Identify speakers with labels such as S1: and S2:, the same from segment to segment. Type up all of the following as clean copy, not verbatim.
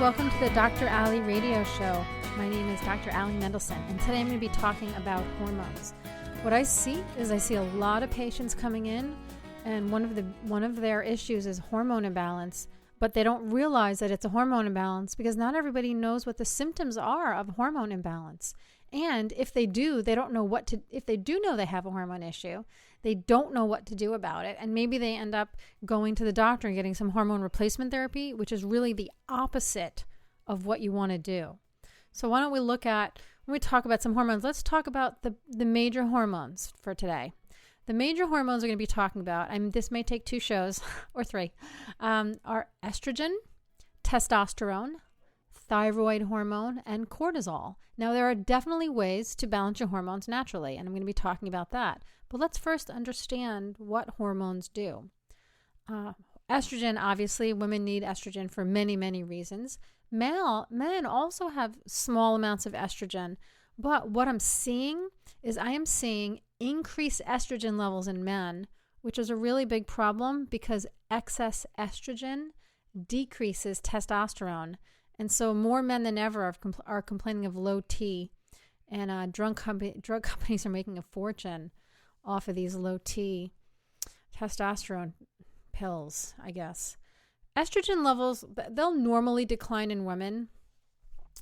S1: welcome to the Dr. Ali radio show. My name is Dr. Ali Mendelson, and today I'm going to be talking about hormones. What I see a lot of patients coming in, and one of their issues is hormone imbalance, but they don't realize that it's a hormone imbalance because not everybody knows what the symptoms are of hormone imbalance. And if they do, they don't know if they do know they have a hormone issue, they don't know what to do about it. And maybe they end up going to the doctor and getting some hormone replacement therapy, which is really the opposite of what you want to do. So why don't we when we talk about some hormones, let's talk about the major hormones for today. The major hormones we're going to be talking about, and this may take 2 shows or 3, are estrogen, testosterone, thyroid hormone, and cortisol. Now, there are definitely ways to balance your hormones naturally, and I'm going to be talking about that. But let's first understand what hormones do. Estrogen, obviously, women need estrogen for many, many reasons. Men also have small amounts of estrogen, but what I'm seeing is increased estrogen levels in men, which is a really big problem because excess estrogen decreases testosterone. And so more men than ever are complaining of low T, and drug companies are making a fortune off of these low T testosterone pills, I guess. Estrogen levels, they'll normally decline in women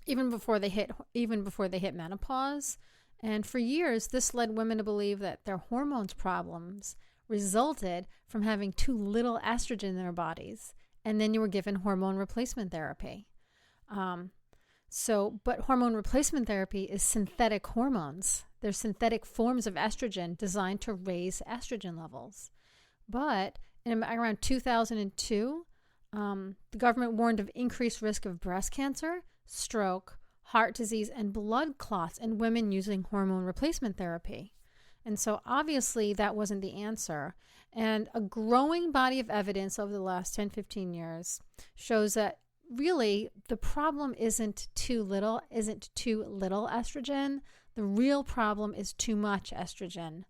S1: even before they hit menopause. And for years, this led women to believe that their hormones problems resulted from having too little estrogen in their bodies. And then you were given hormone replacement therapy. But hormone replacement therapy is synthetic hormones. They're synthetic forms of estrogen designed to raise estrogen levels. But in around 2002, the government warned of increased risk of breast cancer, stroke, heart disease, and blood clots in women using hormone replacement therapy. And so obviously that wasn't the answer. And a growing body of evidence over the last 10, 15 years shows that really the problem isn't too little estrogen. The real problem is too much estrogen.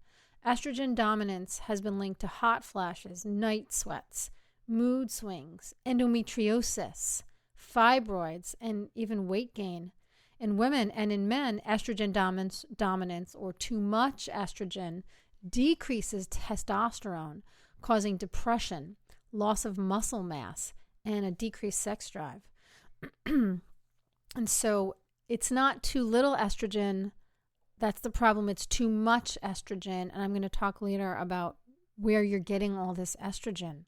S1: Estrogen dominance has been linked to hot flashes, night sweats, mood swings, endometriosis, fibroids, and even weight gain. In women and in men, estrogen dominance or too much estrogen decreases testosterone, causing depression, loss of muscle mass, and a decreased sex drive. And so it's not too little estrogen. That's the problem. It's too much estrogen. And I'm going to talk later about where you're getting all this estrogen.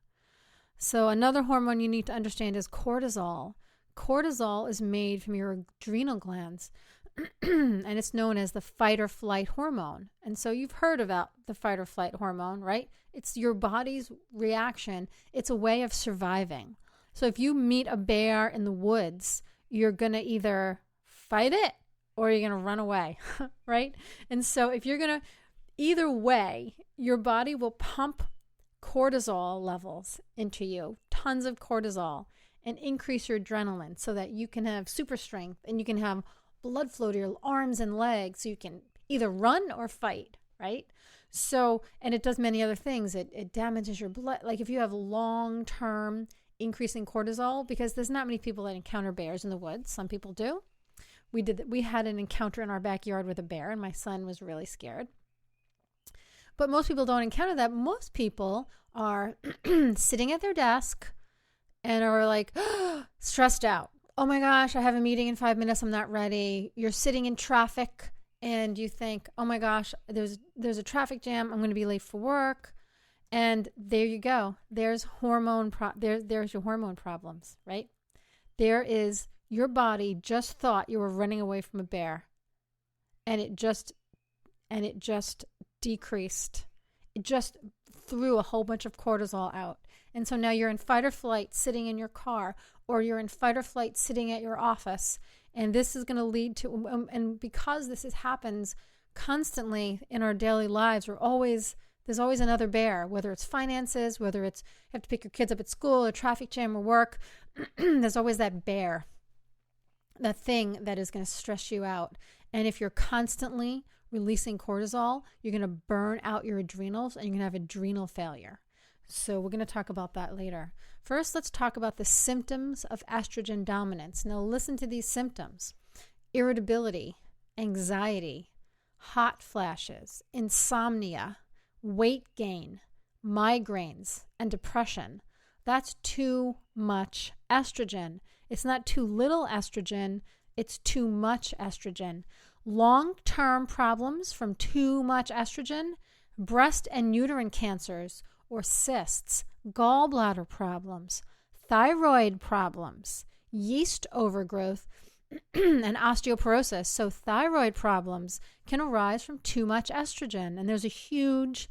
S1: So another hormone you need to understand is cortisol. Cortisol is made from your adrenal glands, and it's known as the fight or flight hormone. And so you've heard about the fight or flight hormone, right? It's your body's reaction. It's a way of surviving. So if you meet a bear in the woods, you're going to either fight it or you're going to run away, right? And so if you're going to, either way, your body will pump cortisol levels into you, tons of cortisol, and increase your adrenaline so that you can have super strength and you can have blood flow to your arms and legs so you can either run or fight, right? So, and it does many other things. It damages your blood. Like if you have long-term increasing cortisol, because there's not many people that encounter bears in the woods. Some people do. We had an encounter in our backyard with a bear, and my son was really scared. But most people don't encounter that. Most people are sitting at their desk and are like stressed out. Oh my gosh, I have a meeting in 5 minutes. I'm not ready. You're sitting in traffic and you think, oh my gosh, there's a traffic jam. I'm going to be late for work. And there you go. There's there's your hormone problems, right? There is your body just thought you were running away from a bear, and it just decreased. It just threw a whole bunch of cortisol out. And so now you're in fight or flight sitting in your car, or you're in fight or flight sitting at your office. And this is going to lead to, and because happens constantly in our daily lives, there's always another bear, whether it's finances, whether it's you have to pick your kids up at school, or traffic jam, or work. There's always that bear, that thing that is going to stress you out. And if you're constantly releasing cortisol, you're going to burn out your adrenals and you're going to have adrenal failure. So we're going to talk about that later. First, let's talk about the symptoms of estrogen dominance. Now listen to these symptoms: irritability, anxiety, hot flashes, insomnia, weight gain, migraines, and depression. That's too much estrogen. It's not too little estrogen, it's too much estrogen. Long-term problems from too much estrogen: breast and uterine cancers or cysts, gallbladder problems, thyroid problems, yeast overgrowth, and osteoporosis. So thyroid problems can arise from too much estrogen. And there's a huge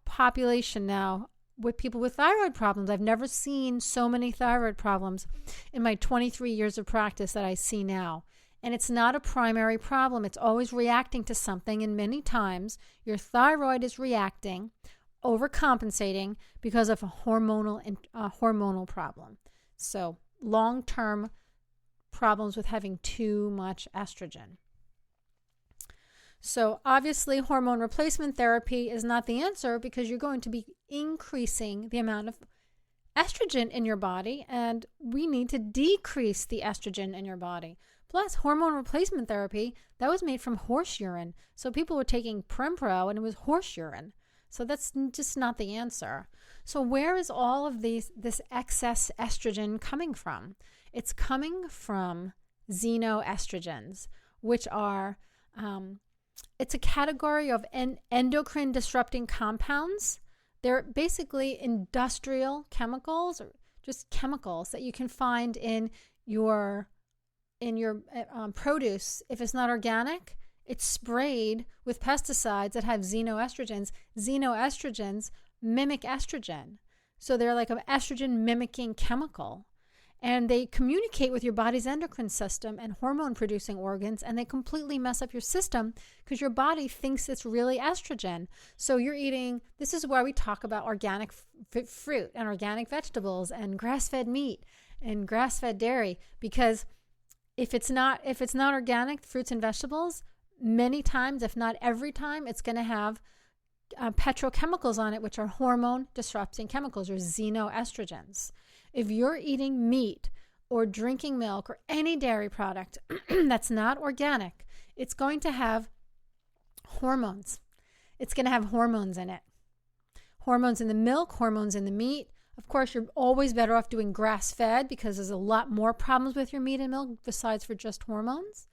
S1: population now with people with thyroid problems. I've never seen so many thyroid problems in my 23 years of practice that I see now. And it's not a primary problem. It's always reacting to something. And many times your thyroid is reacting, overcompensating because of a hormonal problem. So long-term problems with having too much estrogen. So obviously hormone replacement therapy is not the answer, because you're going to be increasing the amount of estrogen in your body, and we need to decrease the estrogen in your body. Plus, hormone replacement therapy, that was made from horse urine. So people were taking Prempro and it was horse urine. So that's just not the answer. So where is all of this excess estrogen coming from? It's coming from xenoestrogens, which are, it's a category of endocrine disrupting compounds. They're basically industrial chemicals, or just chemicals that you can find in your produce. If it's not organic, it's sprayed with pesticides that have xenoestrogens. Xenoestrogens mimic estrogen. So they're like an estrogen mimicking chemical. And they communicate with your body's endocrine system and hormone producing organs, and they completely mess up your system because your body thinks it's really estrogen. So you're eating, this is why we talk about organic fruit and organic vegetables and grass-fed meat and grass-fed dairy, because if it's not organic fruits and vegetables, many times, if not every time, it's going to have petrochemicals on it, which are hormone disrupting chemicals, or xenoestrogens. If you're eating meat or drinking milk or any dairy product that's not organic, it's going to have hormones. It's going to have hormones in it. Hormones in the milk, hormones in the meat. Of course, you're always better off doing grass-fed, because there's a lot more problems with your meat and milk besides for just hormones.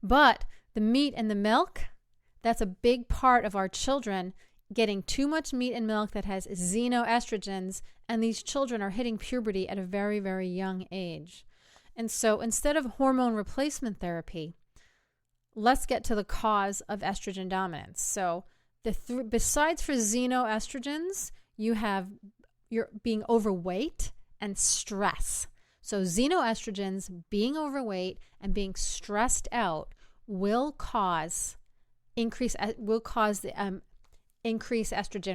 S1: But the meat and the milk, that's a big part of our children getting too much meat and milk that has xenoestrogens, and these children are hitting puberty at a very, very young age. And so instead of hormone replacement therapy, let's get to the cause of estrogen dominance. So besides for xenoestrogens, you're being overweight and stress. So xenoestrogens, being overweight and being stressed out, will cause increased estrogen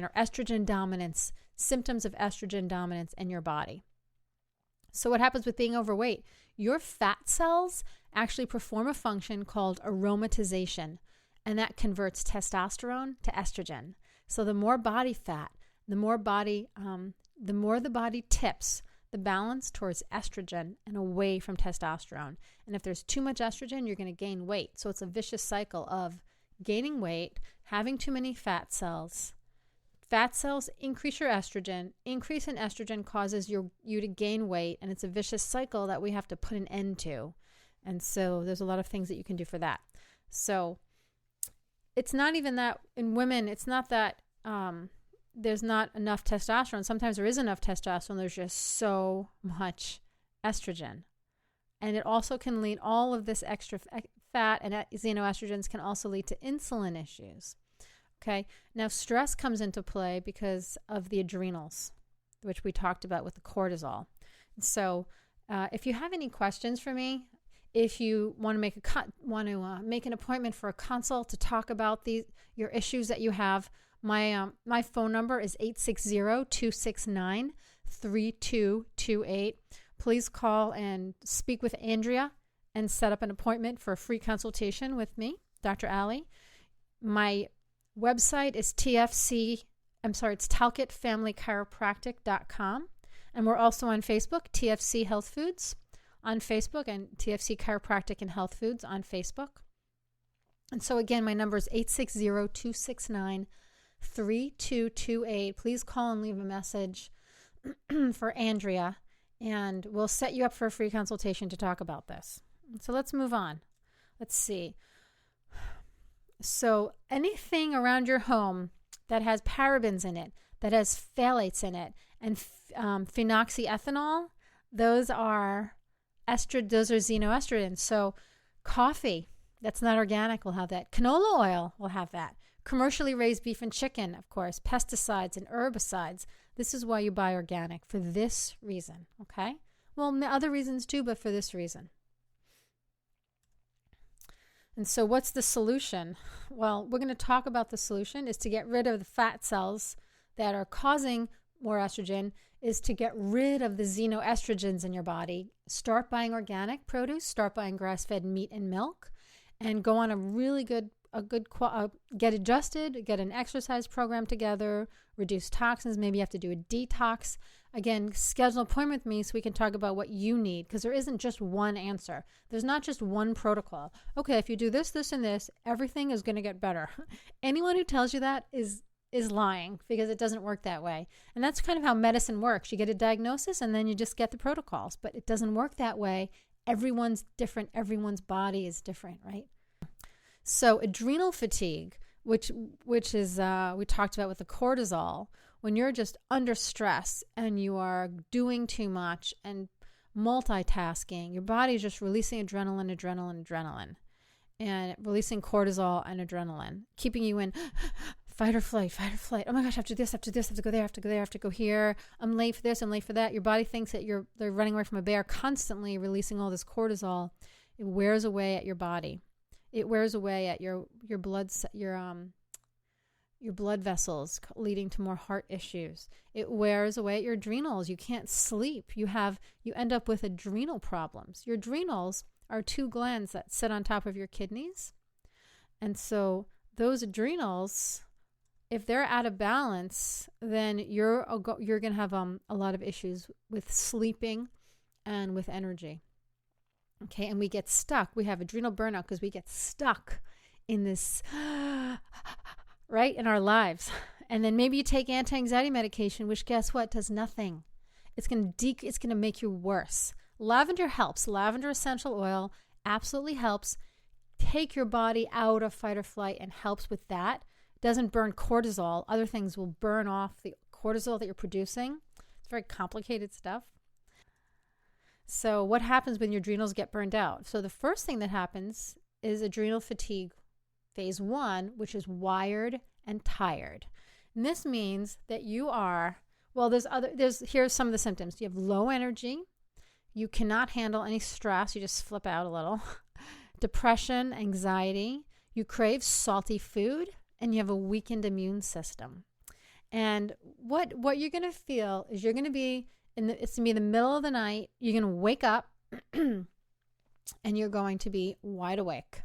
S1: or estrogen dominance, symptoms of estrogen dominance in your body. So what happens with being overweight? Your fat cells actually perform a function called aromatization, and that converts testosterone to estrogen. So the more body fat, the more the body tips the balance towards estrogen and away from testosterone. And if there's too much estrogen, you're going to gain weight. So it's a vicious cycle of gaining weight, having too many fat cells. Fat cells increase your estrogen. Increase in estrogen causes you to gain weight, and it's a vicious cycle that we have to put an end to. And so there's a lot of things that you can do for that. So it's not even that in women, it's not that there's not enough testosterone. Sometimes there is enough testosterone. There's just so much estrogen. And it also can lead, all of this extra fat and xenoestrogens can also lead to insulin issues. Okay. Now stress comes into play because of the adrenals, which we talked about with the cortisol. So if you have any questions for me, if you want to make an appointment for a consult to talk about your issues that you have, my phone number is 860-269-3228. Please call and speak with Andrea and set up an appointment for a free consultation with me, Dr. Ali. My website is it's talcatfamilychiropractic.com. And we're also on Facebook, TFC Health Foods on Facebook, and TFC Chiropractic and Health Foods on Facebook. And so again, my number is 860-269-3228. Please call and leave a message for Andrea, and we'll set you up for a free consultation to talk about this. So let's move on. Let's see. So anything around your home that has parabens in it, that has phthalates in it, and phenoxyethanol, those are xenoestrogens. So coffee that's not organic will have that. Canola oil will have that. Commercially raised beef and chicken, of course, pesticides and herbicides. This is why you buy organic, for this reason, okay? Well, other reasons too, but for this reason. And so what's the solution? Well, we're going to talk about the solution is to get rid of the fat cells that are causing more estrogen, is to get rid of the xenoestrogens in your body. Start buying organic produce, start buying grass-fed meat and milk, and go on a really good get adjusted, get an exercise program together, reduce toxins. Maybe you have to do a detox. Again, schedule an appointment with me so we can talk about what you need, because there isn't just one answer. There's not just one protocol. Okay, if you do this, this, and this, everything is going to get better. Anyone who tells you that is lying, because it doesn't work that way. And that's kind of how medicine works. You get a diagnosis and then you just get the protocols, but it doesn't work that way. Everyone's different. Everyone's body is different, right? So adrenal fatigue, which is we talked about with the cortisol, when you're just under stress and you are doing too much and multitasking, your body is just releasing adrenaline, and releasing cortisol and adrenaline, keeping you in fight or flight. Oh my gosh, I have to do this, I have to go there, I have to go here. I'm late for this, I'm late for that. Your body thinks that they're running away from a bear, constantly releasing all this cortisol. It wears away at your body. It wears away at your blood vessels, leading to more heart issues. It wears away at your adrenals. You can't sleep. You end up with adrenal problems. Your adrenals are two glands that sit on top of your kidneys. And so those adrenals, if they're out of balance, then you're going to have a lot of issues with sleeping and with energy. Okay, and we get stuck. We have adrenal burnout because we get stuck in this, right, in our lives. And then maybe you take anti-anxiety medication, which guess what? Does nothing. It's going to make you worse. Lavender helps. Lavender essential oil absolutely helps take your body out of fight or flight and helps with that. It doesn't burn cortisol. Other things will burn off the cortisol that you're producing. It's very complicated stuff. So what happens when your adrenals get burned out? So the first thing that happens is adrenal fatigue phase 1, which is wired and tired. And this means that you are, here's some of the symptoms. You have low energy. You cannot handle any stress. You just flip out a little. Depression, anxiety. You crave salty food, and you have a weakened immune system. And what you're going to feel is you're going to be it's going to be the middle of the night. You're going to wake up and you're going to be wide awake,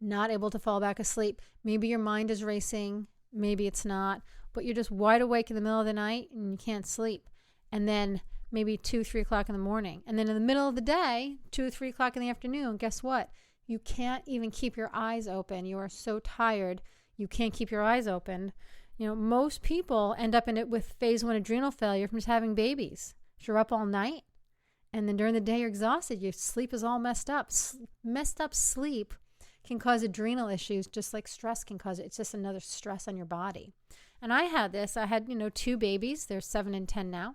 S1: not able to fall back asleep. Maybe your mind is racing. Maybe it's not, but you're just wide awake in the middle of the night and you can't sleep. And then maybe 2, 3 o'clock in the morning. And then in the middle of the day, 2 or 3 o'clock in the afternoon, guess what? You can't even keep your eyes open. You are so tired. You can't keep your eyes open. You know, most people end up in it with phase 1 adrenal failure from just having babies. You're up all night, and then during the day you're exhausted. Your sleep is all messed up. Messed up sleep can cause adrenal issues, just like stress can cause it. It's just another stress on your body. And I had this. I had, 2 babies. They're 7 and 10 now.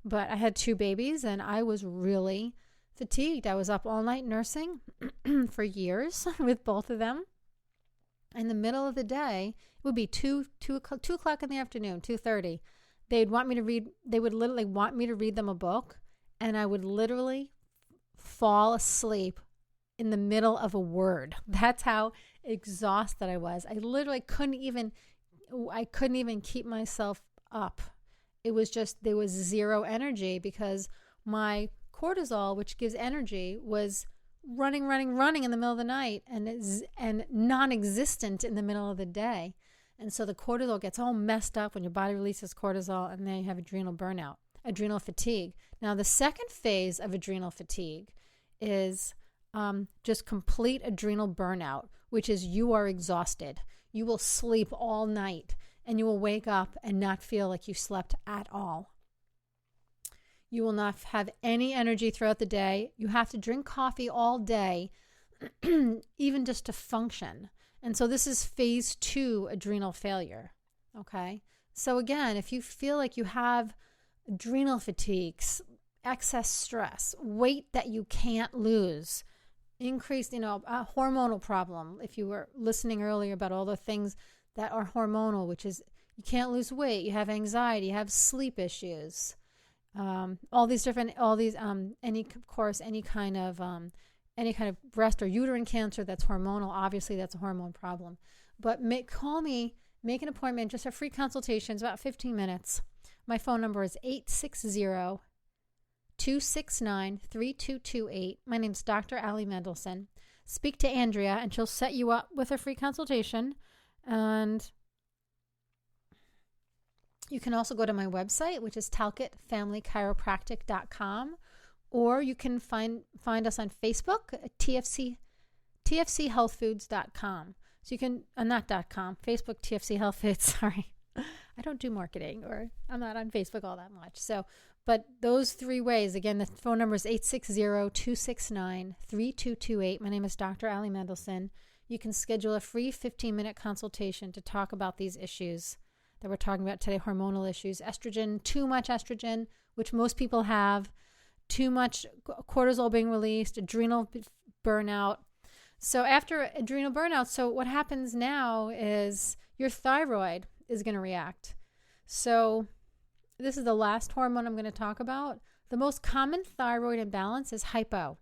S1: But I had 2 babies, and I was really fatigued. I was up all night nursing for years with both of them. In the middle of the day, it would be 2 o'clock in the afternoon, 2:30. They would literally want me to read them a book, and I would literally fall asleep in the middle of a word. That's how exhausted I was. I literally couldn't even keep myself up. It was just, there was zero energy because my cortisol, which gives energy, was running in the middle of the night and non-existent in the middle of the day. And so the cortisol gets all messed up when your body releases cortisol, and then you have adrenal burnout, adrenal fatigue. Now, the second phase of adrenal fatigue is just complete adrenal burnout, which is you are exhausted. You will sleep all night, and you will wake up and not feel like you slept at all. You will not have any energy throughout the day. You have to drink coffee all day, even just to function. And so this is phase 2 adrenal failure, okay? So again, if you feel like you have adrenal fatigue, excess stress, weight that you can't lose, increased, a hormonal problem, if you were listening earlier about all the things that are hormonal, which is you can't lose weight, you have anxiety, you have sleep issues, any kind of breast or uterine cancer that's hormonal. Obviously, that's a hormone problem. But call me, make an appointment, just a free consultation. It's about 15 minutes. My phone number is 860-269-3228. My name's Dr. Ali Mendelson. Speak to Andrea, and she'll set you up with a free consultation. And you can also go to my website, which is talcottfamilychiropractic.com, or you can find us on Facebook at tfchealthfoods.com. So you can, not .com, Facebook TFC Health Foods, sorry. I don't do marketing, or I'm not on Facebook all that much. So, but those 3 ways, again, the phone number is 860-269-3228. My name is Dr. Ali Mendelson. You can schedule a free 15-minute consultation to talk about these issues that we're talking about today, hormonal issues, estrogen, too much estrogen, which most people have, too much cortisol being released, adrenal burnout. So after adrenal burnout, so what happens now is your thyroid is going to react. So this is the last hormone I'm going to talk about. The most common thyroid imbalance is hypo.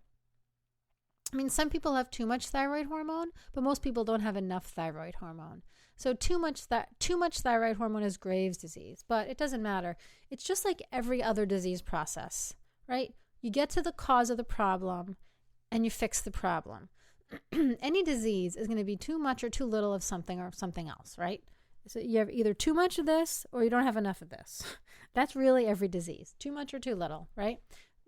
S1: I mean, some people have too much thyroid hormone, but most people don't have enough thyroid hormone. So too much thyroid hormone is Graves' disease, but it doesn't matter. It's just like every other disease process, right? You get to the cause of the problem and you fix the problem. Any disease is going to be too much or too little of something or something else, right? So you have either too much of this or you don't have enough of this. That's really every disease, too much or too little, right?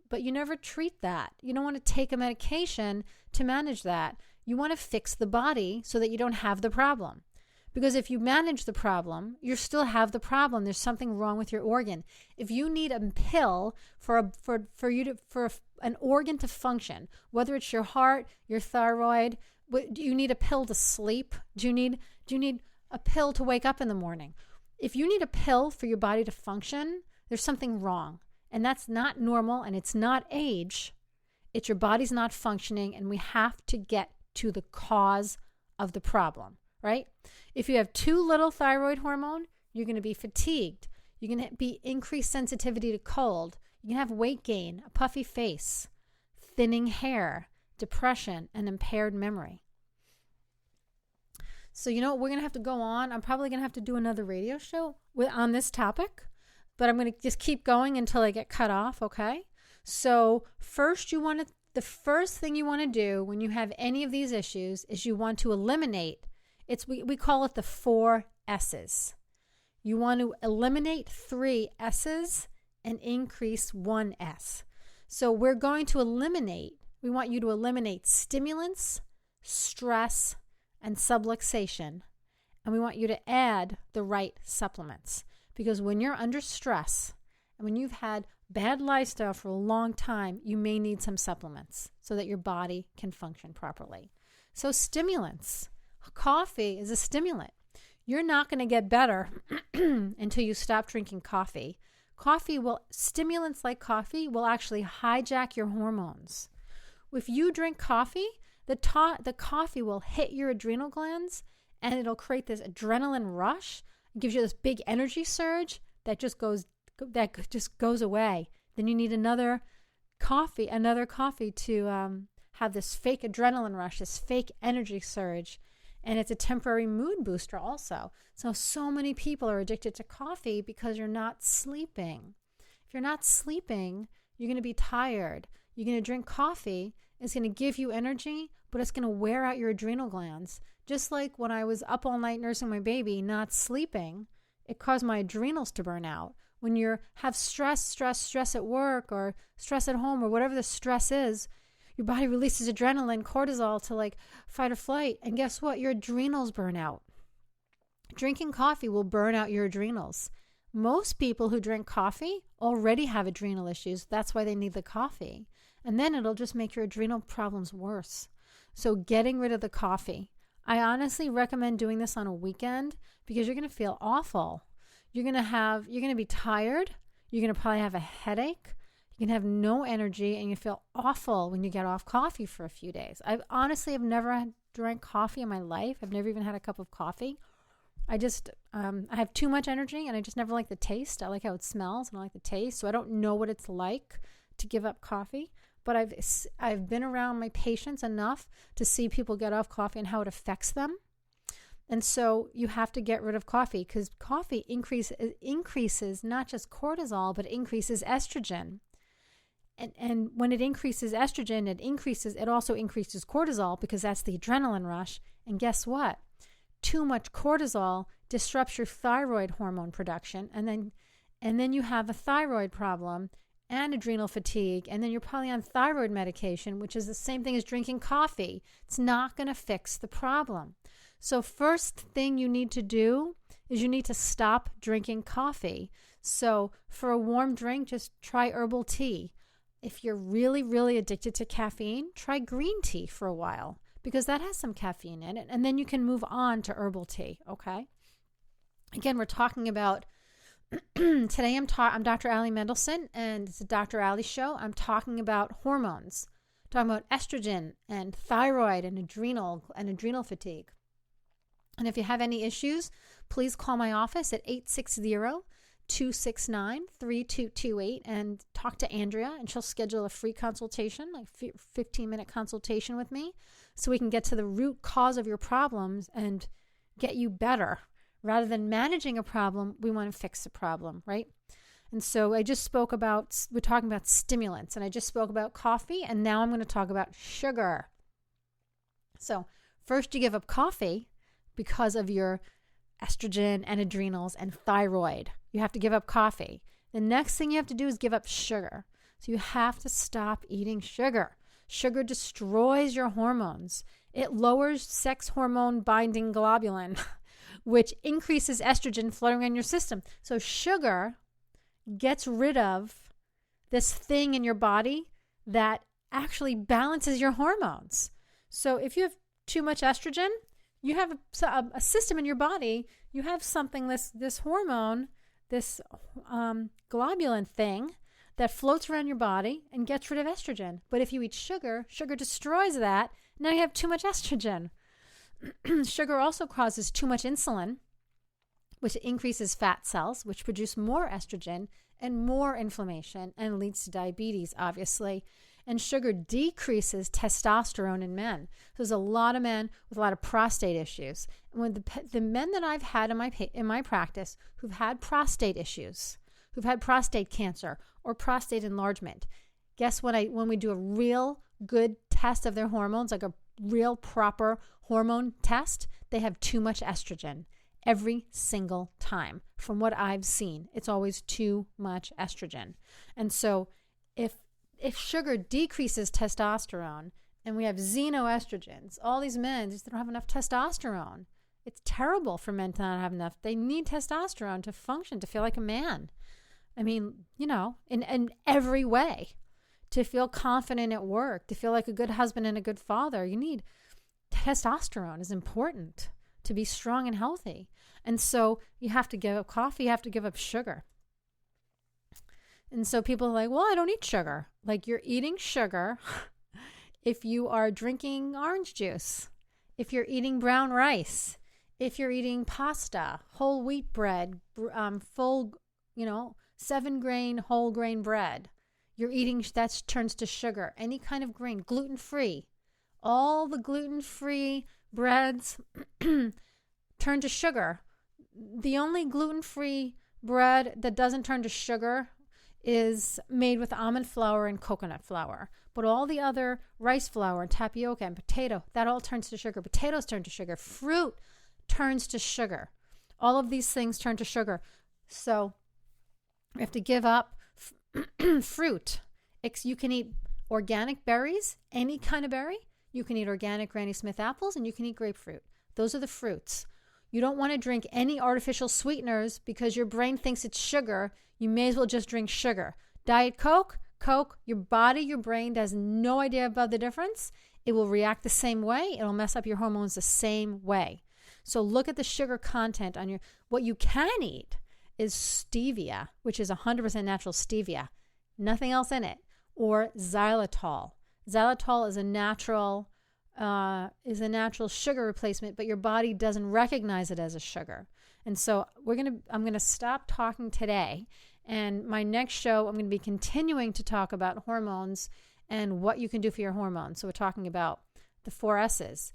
S1: But you never treat that. You don't want to take a medication to manage that. You want to fix the body so that you don't have the problem. Because if you manage the problem, you still have the problem. There's something wrong with your organ. If you need a pill for an organ to function, whether it's your heart, your thyroid, do you need a pill to sleep? Do you need a pill to wake up in the morning? If you need a pill for your body to function, there's something wrong. And that's not normal, and it's not age. It's your body's not functioning, and we have to get to the cause of the problem, right? If you have too little thyroid hormone, you're going to be fatigued. You're going to be increased sensitivity to cold. You can have weight gain, a puffy face, thinning hair, depression, and impaired memory. So we're going to have to go on. I'm probably going to have to do another radio show on this topic, but I'm going to just keep going until I get cut off, okay? So the first thing you want to do when you have any of these issues is you want to eliminate. We call it the 4 S's. You want to eliminate 3 S's and increase 1 S. So we want you to eliminate stimulants, stress, and subluxation. And we want you to add the right supplements. Because when you're under stress and when you've had bad lifestyle for a long time, you may need some supplements so that your body can function properly. So stimulants. Coffee is a stimulant. You're not going to get better until you stop drinking coffee. Stimulants like coffee will actually hijack your hormones. If you drink coffee, the coffee will hit your adrenal glands and it'll create this adrenaline rush. It gives you this big energy surge that just goes away. Then you need another coffee to have this fake adrenaline rush, this fake energy surge. And it's a temporary mood booster also. So many people are addicted to coffee because you're not sleeping. If you're not sleeping, you're going to be tired. You're going to drink coffee. It's going to give you energy, but it's going to wear out your adrenal glands. Just like when I was up all night nursing my baby, not sleeping, it caused my adrenals to burn out. When you have stress at work or stress at home or whatever the stress is, your body releases adrenaline, cortisol to like fight or flight. And guess what? Your adrenals burn out. Drinking coffee will burn out your adrenals. Most people who drink coffee already have adrenal issues. That's why they need the coffee. And then it'll just make your adrenal problems worse. So getting rid of the coffee. I honestly recommend doing this on a weekend because you're going to feel awful. You're going to be tired. You're going to probably have a headache. You're going to have no energy and you feel awful when you get off coffee for a few days. I honestly have never drank coffee in my life. I've never even had a cup of coffee. I have too much energy and I just never like the taste. I like how it smells and I like the taste. So I don't know what it's like to give up coffee. But I've been around my patients enough to see people get off coffee and how it affects them. And so you have to get rid of coffee because coffee increases not just cortisol, but increases estrogen. And when it increases estrogen, it also increases cortisol because that's the adrenaline rush. And guess what? Too much cortisol disrupts your thyroid hormone production. And then you have a thyroid problem and adrenal fatigue, and then you're probably on thyroid medication, which is the same thing as drinking coffee. It's not going to fix the problem. So first thing you need to do is you need to stop drinking coffee. So for a warm drink, just try herbal tea. If you're really, really addicted to caffeine, try green tea for a while because that has some caffeine in it, and then you can move on to herbal tea, okay? Again, we're talking about today I'm Dr. Ali Mendelson, and it's a Dr. Ali show. I'm talking about hormones, talking about estrogen and thyroid and adrenal fatigue. And if you have any issues, please call my office at 860-269-3228 and talk to Andrea, and she'll schedule a free consultation, like 15-minute consultation with me, so we can get to the root cause of your problems and get you better. Rather than managing a problem, we want to fix the problem, right? And so we're talking about stimulants, and I just spoke about coffee, and now I'm going to talk about sugar. So first you give up coffee because of your estrogen and adrenals and thyroid. You have to give up coffee. The next thing you have to do is give up sugar. So you have to stop eating sugar. Sugar destroys your hormones. It lowers sex hormone binding globulin, which increases estrogen floating in your system. So sugar gets rid of this thing in your body that actually balances your hormones. So if you have too much estrogen, you have a system in your body, you have something, this hormone, this globulin thing that floats around your body and gets rid of estrogen. But if you eat sugar, sugar destroys that. Now you have too much estrogen. Sugar also causes too much insulin, which increases fat cells, which produce more estrogen and more inflammation and leads to diabetes, obviously. And sugar decreases testosterone in men. So there's a lot of men with a lot of prostate issues. And when the men that I've had in my practice who've had prostate issues, who've had prostate cancer or prostate enlargement, guess what? When we do a real good test of their hormones, like a real proper hormone test, they have too much estrogen every single time. From what I've seen, it's always too much estrogen. And so if sugar decreases testosterone and we have xenoestrogens, all these men just don't have enough testosterone. It's terrible for men to not have enough. They need testosterone to function, to feel like a man. I mean, in every way. To feel confident at work, to feel like a good husband and a good father, you need testosterone is important to be strong and healthy. And so you have to give up coffee, you have to give up sugar. And so people are like, well, I don't eat sugar. Like, you're eating sugar if you are drinking orange juice, if you're eating brown rice, if you're eating pasta, whole wheat bread, full, 7-grain whole grain bread. You're eating, that turns to sugar. Any kind of grain, gluten-free. All the gluten-free breads turn to sugar. The only gluten-free bread that doesn't turn to sugar is made with almond flour and coconut flour. But all the other rice flour and tapioca and potato, that all turns to sugar. Potatoes turn to sugar. Fruit turns to sugar. All of these things turn to sugar. So you have to give up fruit. You can eat organic berries, any kind of berry. You can eat organic Granny Smith apples, and you can eat grapefruit. Those are the fruits. You don't want to drink any artificial sweeteners because your brain thinks it's sugar. You may as well just drink sugar. Diet Coke, your body, your brain has no idea about the difference. It will react the same way. It'll mess up your hormones the same way. So look at the sugar content on your, what you can eat is stevia, which is 100% natural stevia. Nothing else in it. Or xylitol. Xylitol is a natural sugar replacement, but your body doesn't recognize it as a sugar. And so I'm going to stop talking today. And my next show, I'm going to be continuing to talk about hormones and what you can do for your hormones. So we're talking about the 4 S's.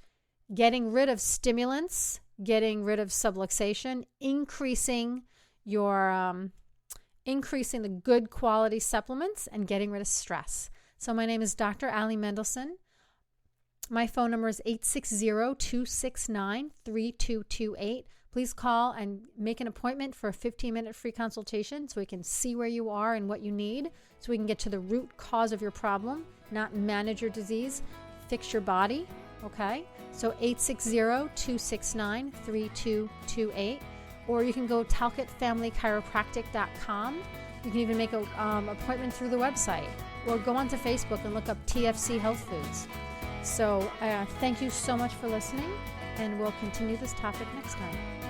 S1: Getting rid of stimulants, getting rid of subluxation, increasing the good quality supplements, and getting rid of stress. So my name is Dr. Ali Mendelsohn. My phone number is 860-269-3228. Please call and make an appointment for a 15-minute free consultation so we can see where you are and what you need, so we can get to the root cause of your problem, not manage your disease, fix your body, okay? So 860-269-3228. Or you can go talkettfamilychiropractic.com. You can even make an appointment through the website, or go onto Facebook and look up TFC Health Foods. So thank you so much for listening, and we'll continue this topic next time.